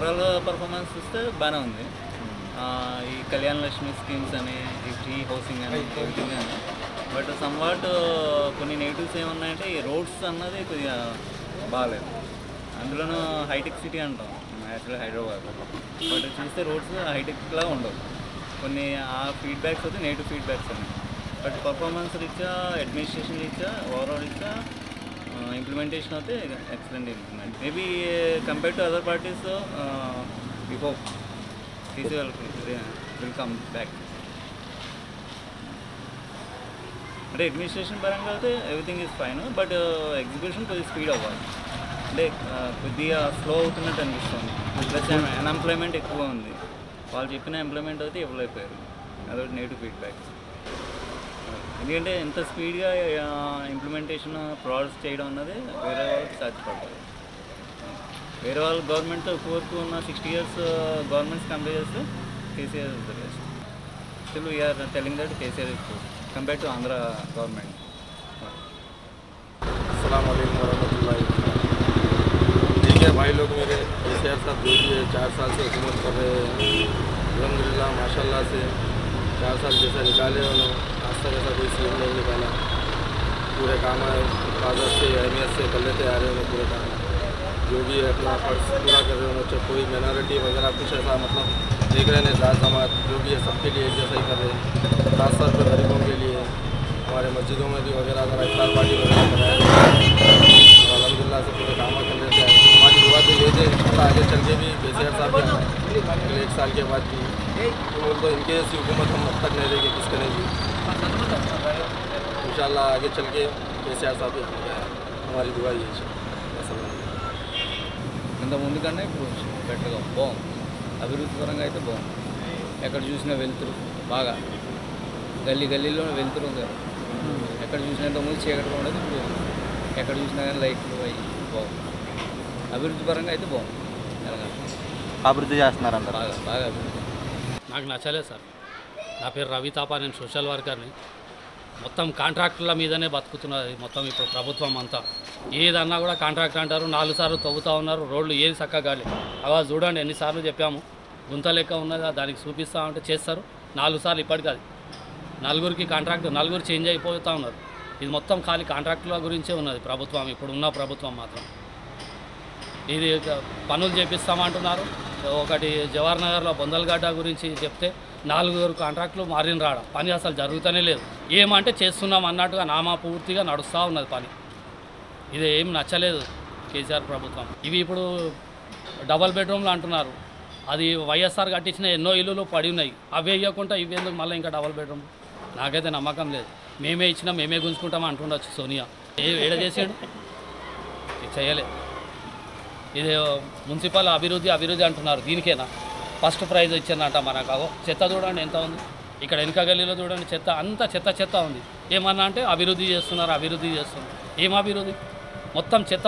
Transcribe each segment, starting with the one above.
Overall performance చూస్తే బాగానే ఉంది. ఈ కళ్యాణ లక్ష్మి స్కీమ్స్ అని, ఈ ఫ్రీ హౌసింగ్ అని, ఎవ్రీథింగ్ అని. బట్ సమ్వాట్ కొన్ని నెగిటివ్స్ ఏమన్నాయంటే ఈ రోడ్స్ అన్నది కొద్దిగా బాగాలేదు. అందులోనూ హైటెక్ సిటీ అంటాం యాక్చువల్గా హైదరాబాద్. బట్ చూస్తే రోడ్స్ హైటెక్లా ఉండవు. కొన్ని ఆ ఫీడ్బ్యాక్స్ అయితే నెగిటివ్ ఫీడ్బ్యాక్స్ అని. బట్ పర్ఫార్మెన్స్ రీత్యా, అడ్మినిస్ట్రేషన్ రీత్యా, ఓవరాల్ రీత్యా ఇంప్లిమెంటేషన్ అయితే excellent implement. Maybe compare to other parties we hope TCL will come back. అంటే అడ్మినిస్ట్రేషన్ పరంగా అయితే everything is fine. But execution కొద్దిగా స్పీడ్ అవ్వాలి. అంటే కొద్దిగా స్లో అవుతున్నట్టు అనిపిస్తుంది. ప్లస్ అన్ఎంప్లాయ్మెంట్ ఎక్కువ ఉంది. వాళ్ళు చెప్పిన ఎంప్లాయ్మెంట్ అయితే ఇవ్వలేకపోయారు. అదొకటి నెగిటివ్ ఫీడ్బ్యాక్. ఎందుకంటే ఎంత స్పీడ్గా ఇంప్లిమెంటేషన్ ప్రాజెక్ట్స్ చేయడం అన్నది వేరే వాళ్ళకి సాధ్యపడతారు. వేరే వాళ్ళ గవర్నమెంట్తో ఇప్పటివరకు ఉన్న 60 years గవర్నమెంట్స్ కంపేర్ చేస్తే KCR is the best. Still we are telling that KCR is good compare to Andhra government. अस्सलाम वालेकुम वरहमतुल्लाहि ठीक है भाई लोग मेरे केसीआर साहब जो भी है 4 साल से हुकूमत कर रहे हैं. अल्हम्दुलिल्लाह माशाल्लाह से 4 साल जैसा निकाले उन्होंने. आज तक ऐसा कोई स्कीम नहीं निकाला. पूरे काम हिफाजत से अहमियत से कर लेते आ रहे हैं पूरे काम. जो भी है अपना फर्ज पूरा कर रहे हैं. कोई माइनॉरिटी वगैरह कुछ ऐसा मतलब देख रहे हैं. जात जमात जो भी है सबके लिए एक जैसा ही कर रहे हैं. खासतौर पर गरीबों के लिए हमारे मस्जिदों में भी वगैरह अगर इफ्तार पार्टी वगैरह कराया तो अलहमदिल्ला से पूरे काम कर लेते हैं. हमारी दुआ तो ये थे आगे चल के भी केसीआर साहब अगले 1 साल के बाद भी तो इनके ऐसी हुकूमत हम अब तक नहीं देंगे किस करेंगे. इंशाल्लाह आगे चल के केसीआर साहब हमारी दुआ ये है. ఇంత ముందు కన్నా ఇప్పుడు బెటర్గా బాగుంది. అభివృద్ధి పరంగా అయితే బాగుంది. ఎక్కడ చూసినా వెళ్తురు బాగా గల్లీలో వెళ్తురు ఉంది. ఎక్కడ చూసినా ఇంతకుముందు చీకటిగా ఉండదు. ఇప్పుడు ఎక్కడ చూసినా కానీ లైట్లు అవి బాగుంది. అభివృద్ధి పరంగా అయితే బాగుంది. అభివృద్ధి చేస్తున్నారు అందరూ బాగా అభివృద్ధి. నాకు నచ్చలేదు సార్. నా పేరు రవి తాపా, నేను సోషల్ వర్కర్ని. మొత్తం కాంట్రాక్టుల మీదనే బతుకుతున్నది మొత్తం ఇప్పుడు ప్రభుత్వం అంతా. ఏదన్నా కూడా కాంట్రాక్ట్ అంటారు. 4 సార్లు తవ్వుతూ ఉన్నారు. రోడ్లు ఏది చక్కగా అలా చూడండి ఎన్నిసార్లు చెప్పాము. గుంత లెక్క ఉన్నది దానికి చూపిస్తామంటే చేస్తారు. 4 సార్లు ఇప్పటికి అది నలుగురికి కాంట్రాక్ట్, నలుగురు చేంజ్ అయిపోతూ ఉన్నారు. ఇది మొత్తం ఖాళీ కాంట్రాక్టుల గురించే ఉన్నది ప్రభుత్వం. ఇప్పుడున్న ప్రభుత్వం మాత్రం ఇది పనులు చేపిస్తామంటున్నారు. ఒకటి జవహర్ నగర్లో బొందలగడ్డ గురించి చెప్తే 4 కాంట్రాక్టులు మారిన రాడ పని అసలు జరుగుతూనే లేదు. ఏమంటే చేస్తున్నాం అన్నట్టుగా నామా పూర్తిగా నడుస్తూ ఉన్నది పని. ఇది ఏం నచ్చలేదు కేసీఆర్ ప్రభుత్వం. ఇవి ఇప్పుడు డబల్ బెడ్రూమ్లు అంటున్నారు. అది వైఎస్ఆర్ కట్టించిన ఎన్నో ఇల్లులు పడి ఉన్నాయి. అవి వేయకుండా ఇవి ఎందుకు మళ్ళీ ఇంకా డబల్ బెడ్రూమ్? నాకైతే నమ్మకం లేదు. మేమే ఇచ్చినా మేమే గుంజుకుంటామని అంటుండొచ్చు సోనియా. ఏడ చేసాడు? చేయలేదు. ఇది మున్సిపల్ అభివృద్ధి అంటున్నారు. దీనికేనా ఫస్ట్ ప్రైజ్ ఇచ్చిందంట మనకు? చెత్త చూడండి ఎంత ఉంది. ఇక్కడ వెనుక గల్లీలో చూడండి చెత్త, అంత చెత్త ఉంది. ఏమన్నా అంటే అభివృద్ధి చేస్తున్నారు. ఏం అభివృద్ధి? మొత్తం చెత్త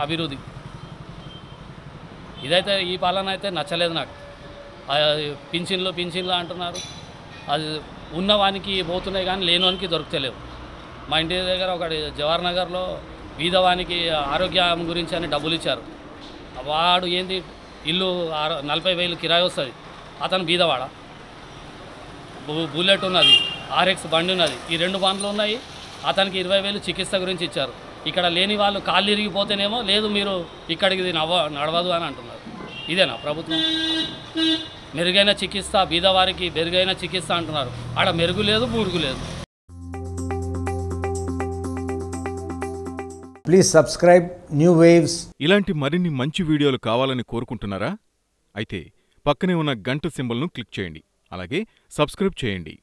అభివృద్ధి. ఇదైతే ఈ పాలన అయితే నచ్చలేదు నాకు. పింఛన్లు అంటున్నారు. అది ఉన్నవానికి పోతున్నాయి కానీ లేనివానికి దొరుకుతలేవు. మా ఇంటి దగ్గర ఒకటి జవహర్ నగర్లో బీదవానికి ఆరోగ్యం గురించి అని డబ్బులు ఇచ్చారు. వాడు ఏంది ఇల్లు 40,000 కిరాయి వస్తుంది. అతను బీదవాడ. బుల్లెట్ ఉన్నది, RX బండి ఉన్నది. ఈ 2 బండ్లు ఉన్నాయి. అతనికి 20,000 చికిత్స గురించి ఇచ్చారు. ఇక్కడ లేని వాళ్ళు కాళ్ళు ఇరిగిపోతేనేమో లేదు మీరు ఇక్కడికి ఇది నడవదు అని అంటున్నారు. ఇదేనా ప్రభుత్వం? మెరుగైన చికిత్స బీదవారికి మెరుగైన చికిత్స అంటున్నారు. ఆడ మెరుగు లేదు, బూరుగు లేదు. Please subscribe new waves. ఇలాంటి మరిన్ని మంచి వీడియోలు కావాలని కోరుకుంటున్నారా? అయితే పక్కనే ఉన్న గంట సింబల్ను క్లిక్ చేయండి. అలాగే సబ్స్క్రైబ్ చేయండి.